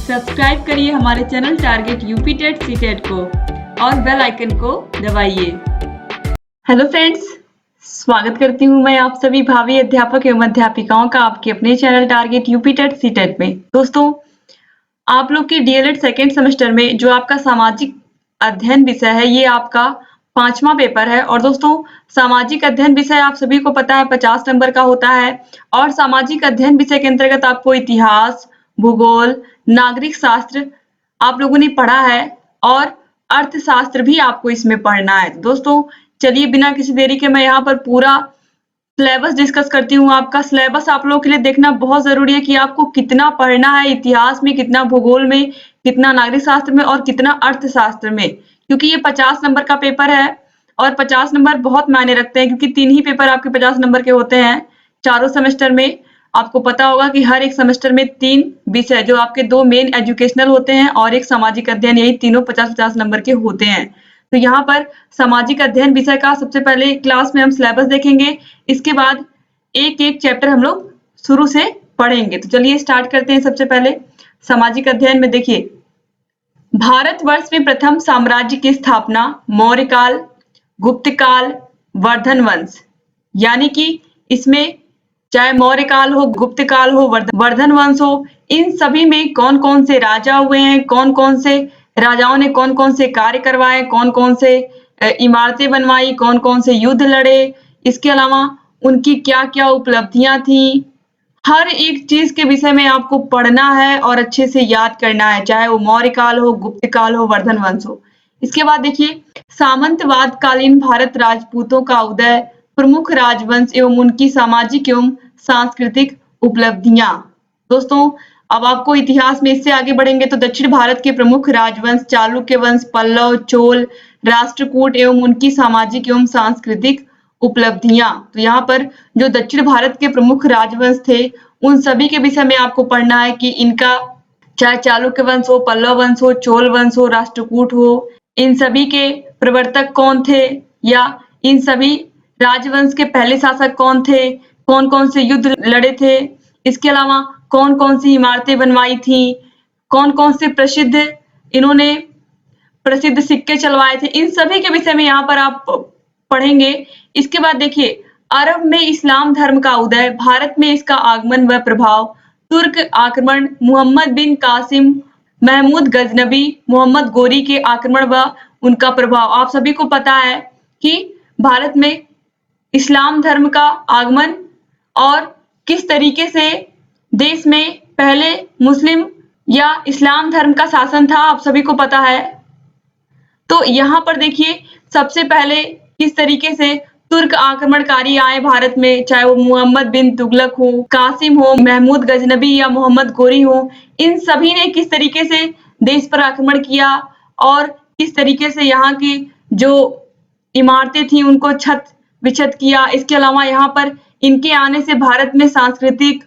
Subscribe करिए हमारे channel target UP TET CTET को और बेल आइकन को दबाइए। हेलो फ्रेंड्स, स्वागत करती हूँ मैं आप सभी भावी अध्यापक एवं अध्यापिकाओं का आपके अपने channel target UP TET CTET में। दोस्तों, आप लोग के डीएलएड सेकेंड सेमेस्टर में जो आपका सामाजिक अध्ययन विषय है, ये आपका 5वां पेपर है। और दोस्तों, सामाजिक अध्ययन विषय आप सभी को पता है 50 नंबर का होता है। और सामाजिक अध्ययन विषय के अंतर्गत आपको इतिहास, भूगोल, नागरिक शास्त्र आप लोगों ने पढ़ा है और अर्थशास्त्र भी आपको इसमें पढ़ना है। दोस्तों, चलिए बिना किसी देरी के मैं यहाँ पर पूरा सिलेबस डिस्कस करती हूँ। आपका सिलेबस आप लोगों के लिए देखना बहुत जरूरी है कि आपको कितना पढ़ना है इतिहास में, कितना भूगोल में, कितना नागरिक शास्त्र में और कितना अर्थशास्त्र में, क्योंकि ये 50 नंबर का पेपर है और 50 नंबर बहुत मायने रखते हैं, क्योंकि 3 ही पेपर आपके 50 नंबर के होते हैं चारों सेमेस्टर में। आपको पता होगा कि हर एक सेमेस्टर में 3 विषय जो आपके 2 मेन एजुकेशनल होते हैं और एक सामाजिक अध्ययन, यही तीनों 50-50 नंबर के होते हैं। तो यहाँ पर सामाजिक अध्ययन विषय का सबसे पहले क्लास में हम सिलेबस देखेंगे, इसके बाद एक एक चैप्टर हम लोग शुरू से पढ़ेंगे। तो चलिए स्टार्ट करते हैं। सबसे पहले सामाजिक अध्ययन में देखिए, भारतवर्ष में प्रथम साम्राज्य की स्थापना मौर्य काल, गुप्त काल, वर्धन वंश, यानी कि इसमें चाहे मौर्य काल हो, गुप्त काल हो, वर्धन वंश हो, इन सभी में कौन कौन से राजा हुए हैं, कौन कौन से राजाओं ने कौन कौन से कार्य करवाए, कौन कौन से इमारतें बनवाई, कौन कौन से युद्ध लड़े, इसके अलावा उनकी क्या क्या उपलब्धियां थी, हर एक चीज के विषय में आपको पढ़ना है और अच्छे से याद करना है, चाहे वो मौर्य काल हो, गुप्त काल हो, वर्धन वंश हो। इसके बाद देखिए, सामंतवाद कालीन भारत राजपूतों का उदय, प्रमुख राजवंश एवं उनकी सामाजिक एवं सांस्कृतिक उपलब्धियां। दोस्तों, अब आपको इतिहास में इससे आगे बढ़ेंगे तो दक्षिण भारत के प्रमुख राजवंश चालुक्य वंश, पल्लव, चोल, राष्ट्रकूट एवं उनकी सामाजिक एवं सांस्कृतिक उपलब्धियां। तो यहाँ पर जो दक्षिण भारत के प्रमुख राजवंश थे, उन सभी के विषय में आपको पढ़ना है कि इनका चाहे चालुक्य वंश हो, पल्लव वंश हो, चोल वंश हो, राष्ट्रकूट हो, इन सभी के प्रवर्तक कौन थे, या इन सभी राजवंश के पहले शासक कौन थे, कौन कौन से युद्ध लड़े थे, इसके अलावा कौन कौन सी इमारतें बनवाई थी, कौन कौन से इन्होंने प्रसिद्ध सिक्के चलवाए थे, इन सभी के विषय में यहाँ पर आप पढ़ेंगे। इसके बाद देखिए, अरब में इस्लाम धर्म का उदय, भारत में इसका आगमन व प्रभाव, तुर्क आक्रमण, मोहम्मद बिन कासिम, महमूद गजनबी, मोहम्मद गोरी के आक्रमण व उनका प्रभाव। आप सभी को पता है कि भारत में इस्लाम धर्म का आगमन और किस तरीके से देश में पहले मुस्लिम या इस्लाम धर्म का शासन था, आप सभी को पता है। तो यहाँ पर देखिए, सबसे पहले किस तरीके से तुर्क आक्रमणकारी आए भारत में, चाहे वो मोहम्मद बिन तुगलक हो, कासिम हो, महमूद गजनबी या मोहम्मद गोरी हो, इन सभी ने किस तरीके से देश पर आक्रमण किया और किस तरीके से यहाँ की जो इमारतें थी उनको छत विछत किया। इसके अलावा यहाँ पर इनके आने से भारत में सांस्कृतिक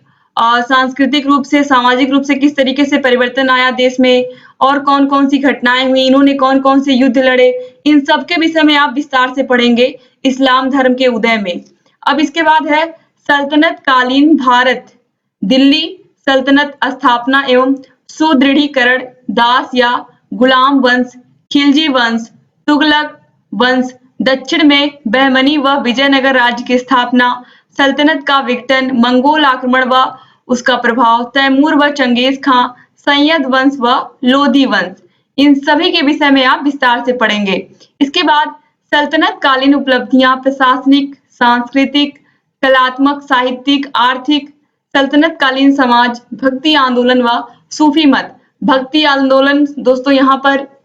रूप से, सामाजिक रूप से किस तरीके से परिवर्तन आया देश में, और कौन कौन सी घटनाएं हुई, इन्होंने कौन कौन से युद्ध लड़े, इन सब के विषय में आप विस्तार से पढ़ेंगे इस्लाम धर्म के उदय में। अब इसके बाद है सल्तनत कालीन भारत, दिल्ली सल्तनत स्थापना एवं सुदृढ़ीकरण, दास या गुलाम वंश, खिलजी वंश, तुगलक वंश, दक्षिण में बहमनी व विजयनगर राज्य की स्थापना, सल्तनत का विघटन, मंगोल आक्रमण व उसका प्रभाव, तैमूर व चंगेज खां, सैयद वंश व लोधी वंश, इन सभी के विषय में आप विस्तार से पढ़ेंगे। इसके बाद सल्तनत कालीन उपलब्धियां, प्रशासनिक, सांस्कृतिक, कलात्मक, साहित्यिक, आर्थिक, सल्तनत कालीन समाज, भक्ति आंदोलन व सूफी मत। भक्ति आंदोलन, दोस्तों यहाँ पर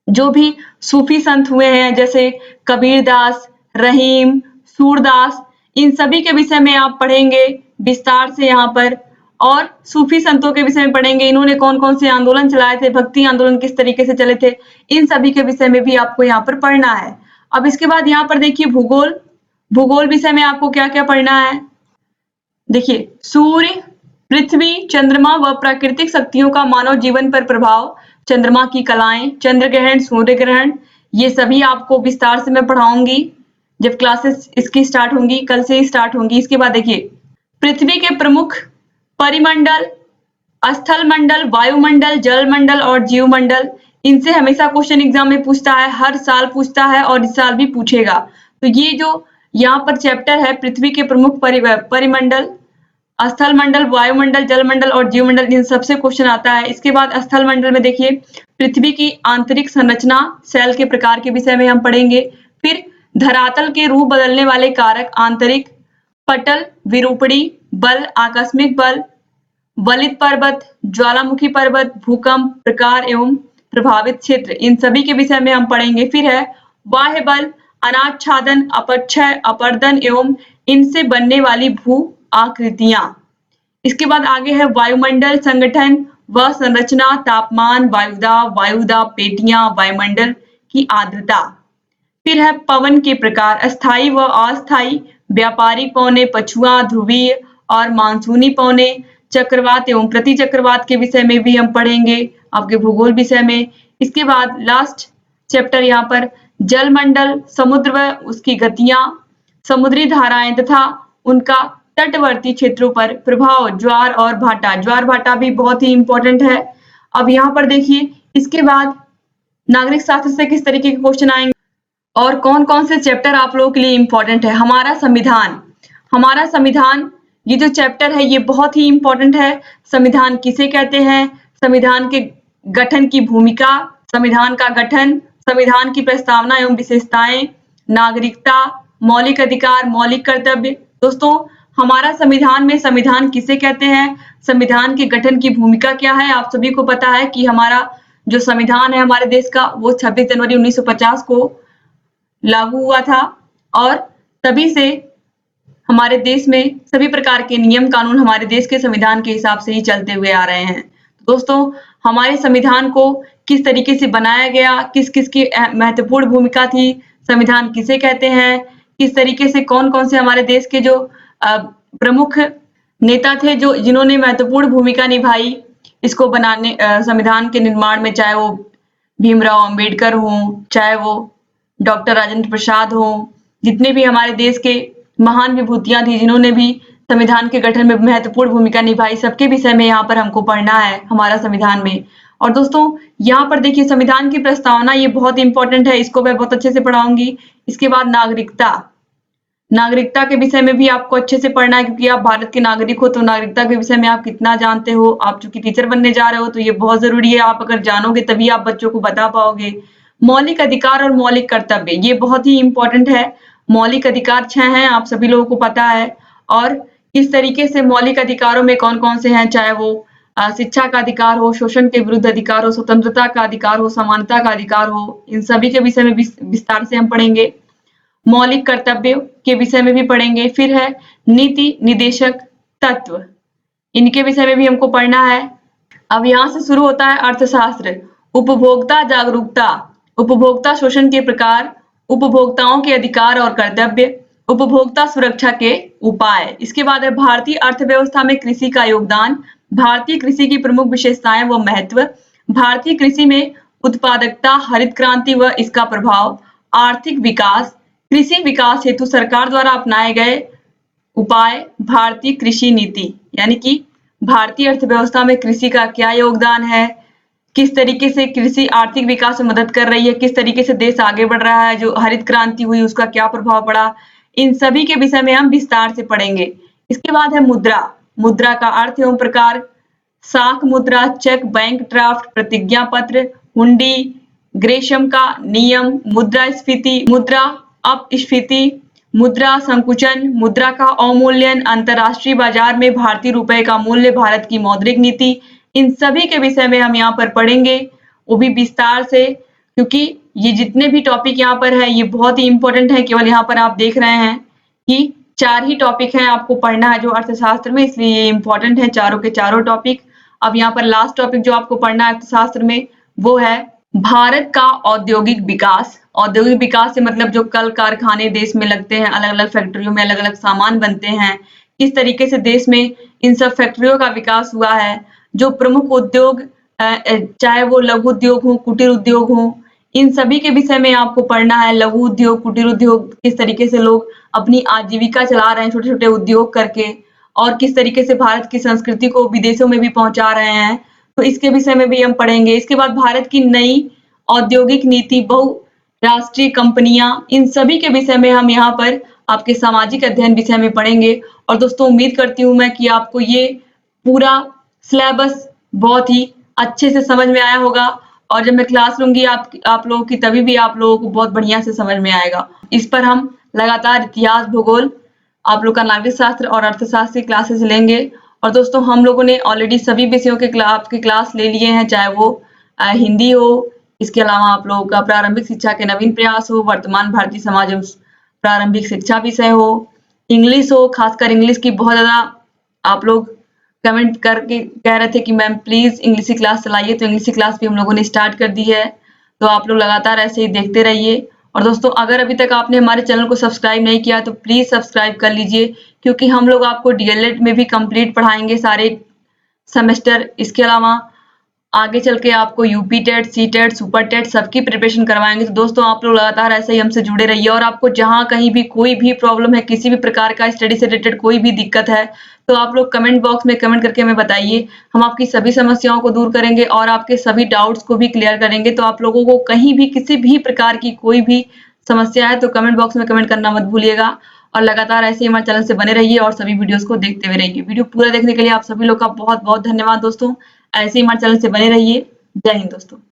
जो भी सूफी संत हुए हैं, जैसे कबीरदास, रहीम, सूरदास, इन सभी के विषय में आप पढ़ेंगे विस्तार से यहाँ पर, और सूफी संतों के विषय में पढ़ेंगे, इन्होंने कौन कौन से आंदोलन चलाए थे, भक्ति आंदोलन किस तरीके से चले थे, इन सभी के विषय में भी आपको यहाँ पर पढ़ना है। अब इसके बाद यहाँ पर देखिए, भूगोल विषय में आपको क्या क्या पढ़ना है। देखिए, सूर्य, पृथ्वी, चंद्रमा व प्राकृतिक शक्तियों का मानव जीवन पर प्रभाव, चंद्रमा की कलाएं, चंद्र ग्रहण, सूर्य ग्रहण, ये सभी आपको विस्तार से मैं पढ़ाऊंगी जब क्लासेस इसकी स्टार्ट होंगी, कल से ही स्टार्ट होंगी। इसके बाद देखिए, पृथ्वी के प्रमुख परिमंडल, स्थल मंडल, वायुमंडल, जल मंडल और जीव मंडल, इनसे हमेशा क्वेश्चन एग्जाम में पूछता है, हर साल पूछता है और इस साल भी पूछेगा। तो ये जो यहाँ पर चैप्टर है पृथ्वी के प्रमुख परिमंडल, स्थल मंडल, वायुमंडल, जल मंडल और जीव मंडल, इन सबसे क्वेश्चन आता है। इसके बाद स्थल मंडल में देखिए पृथ्वी की आंतरिक संरचना, सेल के प्रकार के विषय में हम पढ़ेंगे। फिर धरातल के रूप बदलने वाले कारक, आंतरिक, पटल, विरूपणी बल, आकस्मिक बल, वलित पर्वत, ज्वालामुखी पर्वत, भूकंप, प्रकार एवं प्रभावित क्षेत्र, इन सभी के विषय में हम पढ़ेंगे। फिर है बाह्य बल, अनाच्छादन, अपक्षय, अपर्दन एवं इनसे बनने वाली भू आकृतियां। इसके बाद आगे है वायुमंडल संगठन व संरचना, तापमान, वायुदाब पेटियां, वायुमंडल की आर्द्रता। फिर है पवन के प्रकार, अस्थाई व अस्थाई, व्यापारिक पवने, पछुआ, ध्रुवीय और मानसूनी पवने, चक्रवात एवं प्रति चक्रवात के विषय में भी हम पढ़ेंगे आपके भूगोल विषय में। इसके बाद लास्ट चैप्टर यहाँ पर जलमंडल, समुद्र व उसकी गतियां, समुद्री धाराएं तथा उनका तटवर्ती क्षेत्रों पर प्रभाव, ज्वार और भाटा। ज्वार भाटा भी बहुत ही इंपॉर्टेंट है। अब यहाँ पर देखिए इसके बाद नागरिक शास्त्र से किस तरीके के क्वेश्चन आएंगे और कौन कौन से चैप्टर आप लोगों के लिए इंपॉर्टेंट है। हमारा संविधान, हमारा संविधान, ये जो चैप्टर है ये बहुत ही इंपॉर्टेंट है। संविधान किसे कहते हैं, संविधान के गठन की भूमिका, संविधान का गठन, संविधान की प्रस्तावना एवं विशेषताएं, नागरिकता, मौलिक अधिकार, मौलिक कर्तव्य। दोस्तों हमारा संविधान में संविधान किसे कहते हैं, संविधान के गठन की भूमिका क्या है, आप सभी को पता है कि हमारा जो संविधान है हमारे देश का वो 26 जनवरी 1950 को लागू हुआ था और तभी से हमारे देश में सभी प्रकार के नियम कानून हमारे देश के संविधान के हिसाब से ही चलते हुए आ रहे हैं। दोस्तों हमारे संविधान को किस तरीके से बनाया गया, किस किस की महत्वपूर्ण भूमिका थी, संविधान किसे कहते हैं, किस तरीके से कौन कौन से हमारे देश के जो प्रमुख नेता थे जो जिन्होंने महत्वपूर्ण भूमिका निभाई इसको बनाने संविधान के निर्माण में, चाहे वो भीमराव अंबेडकर हों, चाहे वो डॉक्टर राजेंद्र प्रसाद हों, जितने भी हमारे देश के महान विभूतियां थी जिन्होंने भी संविधान के गठन में महत्वपूर्ण भूमिका निभाई, सबके विषय में यहाँ पर हमको पढ़ना है हमारा संविधान में। और दोस्तों यहाँ पर देखिए संविधान की प्रस्तावना ये बहुत इंपॉर्टेंट है, इसको मैं बहुत अच्छे से पढ़ाऊंगी। इसके बाद नागरिकता, नागरिकता के विषय में भी आपको अच्छे से पढ़ना है क्योंकि आप भारत के नागरिक हो तो नागरिकता के विषय में आप कितना जानते हो। आप चूंकि टीचर बनने जा रहे हो तो ये बहुत जरूरी है, आप अगर जानोगे तभी आप बच्चों को बता पाओगे। मौलिक अधिकार और मौलिक कर्तव्य ये बहुत ही इंपॉर्टेंट है। मौलिक अधिकार 6 हैं, आप सभी लोगों को पता है, और किस तरीके से मौलिक अधिकारों में कौन कौन से हैं, चाहे वो शिक्षा का अधिकार हो, शोषण के विरुद्ध अधिकार हो, स्वतंत्रता का अधिकार हो, समानता का अधिकार हो, इन सभी के विषय में विस्तार से हम पढ़ेंगे। मौलिक कर्तव्य के विषय में भी पढ़ेंगे। फिर है नीति निदेशक तत्व, इनके विषय में भी हमको पढ़ना है। अब यहाँ से शुरू होता है अर्थशास्त्र, उपभोक्ता जागरूकता, उपभोक्ता शोषण के प्रकार, उपभोक्ताओं के अधिकार और कर्तव्य, उपभोक्ता सुरक्षा के उपाय। इसके बाद है भारतीय अर्थव्यवस्था में कृषि का योगदान, भारतीय कृषि की प्रमुख विशेषताएं व महत्व, भारतीय कृषि में उत्पादकता, हरित क्रांति व इसका प्रभाव, आर्थिक विकास, कृषि विकास हेतु सरकार द्वारा अपनाए गए उपाय, भारतीय कृषि नीति, यानी कि भारतीय अर्थव्यवस्था में कृषि का क्या योगदान है, किस तरीके से कृषि आर्थिक विकास में मदद कर रही है, किस तरीके से देश आगे बढ़ रहा है, जो हरित क्रांति हुई उसका क्या प्रभाव पड़ा, इन सभी के विषय में हम विस्तार से पढ़ेंगे। इसके बाद है मुद्रा, मुद्रा का अर्थ एवं प्रकार, साख मुद्रा, चेक, बैंक ड्राफ्ट, प्रतिज्ञा पत्र, हुंडी, ग्रेशम का नियम, मुद्रास्फीति, मुद्रा अपस्फीति, मुद्रा संकुचन, मुद्रा का अवमूल्यन, अंतरराष्ट्रीय बाजार में भारतीय रुपए का मूल्य, भारत की मौद्रिक नीति, इन सभी के विषय में हम यहाँ पर पढ़ेंगे, वो भी विस्तार से, क्योंकि ये जितने भी टॉपिक यहाँ पर है ये बहुत ही इंपॉर्टेंट है। केवल यहाँ पर आप देख रहे हैं कि 4 ही टॉपिक हैं आपको पढ़ना है जो अर्थशास्त्र में, इसलिए ये इंपॉर्टेंट है चारों के चारों टॉपिक। अब यहाँ पर लास्ट टॉपिक जो आपको पढ़ना है अर्थशास्त्र में वो है भारत का औद्योगिक विकास। औद्योगिक विकास से मतलब जो कल कारखाने देश में लगते हैं, अलग अलग फैक्ट्रियों में अलग अलग सामान बनते हैं, किस तरीके से देश में इन सब फैक्ट्रियों का विकास हुआ है, जो प्रमुख उद्योग चाहे वो लघु उद्योग हो, कुटीर उद्योग हो, इन सभी के विषय में आपको पढ़ना है। लघु उद्योग, कुटीर उद्योग, किस तरीके से लोग अपनी आजीविका चला रहे हैं छोटे छोटे उद्योग करके, और किस तरीके से भारत की संस्कृति को विदेशों में भी पहुंचा रहे हैं, तो इसके विषय में भी हम पढ़ेंगे। इसके बाद भारत की नई औद्योगिक नीति, बहुराष्ट्रीय कंपनियां, इन सभी के विषय में हम यहाँ पर आपके सामाजिक अध्ययन विषय में पढ़ेंगे। और दोस्तों उम्मीद करती हूँ मैं कि आपको ये पूरा सिलेबस बहुत ही अच्छे से समझ में आया होगा, और जब मैं क्लास लूंगी आप लोगों की, तभी भी आप लोगों को बहुत बढ़िया से समझ में आएगा। इस पर हम लगातार इतिहास, भूगोल, आप लोग का नागरिक शास्त्र और अर्थशास्त्र की क्लासेस लेंगे। और दोस्तों हम लोगों ने ऑलरेडी सभी विषयों के आपके क्लास ले लिए हैं, चाहे वो हिंदी हो, इसके अलावा आप लोगों का प्रारंभिक शिक्षा के नवीन प्रयास हो, वर्तमान भारतीय समाज एवं प्रारंभिक शिक्षा विषय हो, इंग्लिश हो, खासकर इंग्लिश की बहुत ज्यादा आप लोग कमेंट करके कह रहे थे कि मैम प्लीज इंग्लिश की क्लास चलाइए, तो इंग्लिश की क्लास भी हम लोगों ने स्टार्ट कर दी है। तो आप लोग लगातार ऐसे ही देखते रहिए। और दोस्तों अगर अभी तक आपने हमारे चैनल को सब्सक्राइब नहीं किया तो प्लीज सब्सक्राइब कर लीजिए, क्योंकि हम लोग आपको डीएलएड में भी कंप्लीट पढ़ाएंगे सारे सेमेस्टर। इसके अलावा आगे चल के आपको UP TET, CTET, super TET सबकी प्रिपरेशन करवाएंगे। तो दोस्तों आप लोग लगातार ऐसे ही हमसे जुड़े रहिए, और आपको जहां कहीं भी कोई भी प्रॉब्लम है, किसी भी प्रकार का स्टडी से रिलेटेड कोई भी दिक्कत है, तो आप लोग कमेंट बॉक्स में कमेंट करके हमें बताइए। हम आपकी सभी समस्याओं को दूर करेंगे और आपके सभी डाउट्स को भी क्लियर करेंगे। तो आप लोगों को कहीं भी किसी भी प्रकार की कोई भी समस्या है तो कमेंट बॉक्स में कमेंट करना मत भूलिएगा। और लगातार ऐसे ही हमारे चैनल से बने रहिए और सभी वीडियोस को देखते हुए रहिए। वीडियो पूरा देखने के लिए आप सभी लोग का बहुत बहुत धन्यवाद दोस्तों। ऐसे ही हमारे चैनल से बने रहिए। जय हिंद दोस्तों।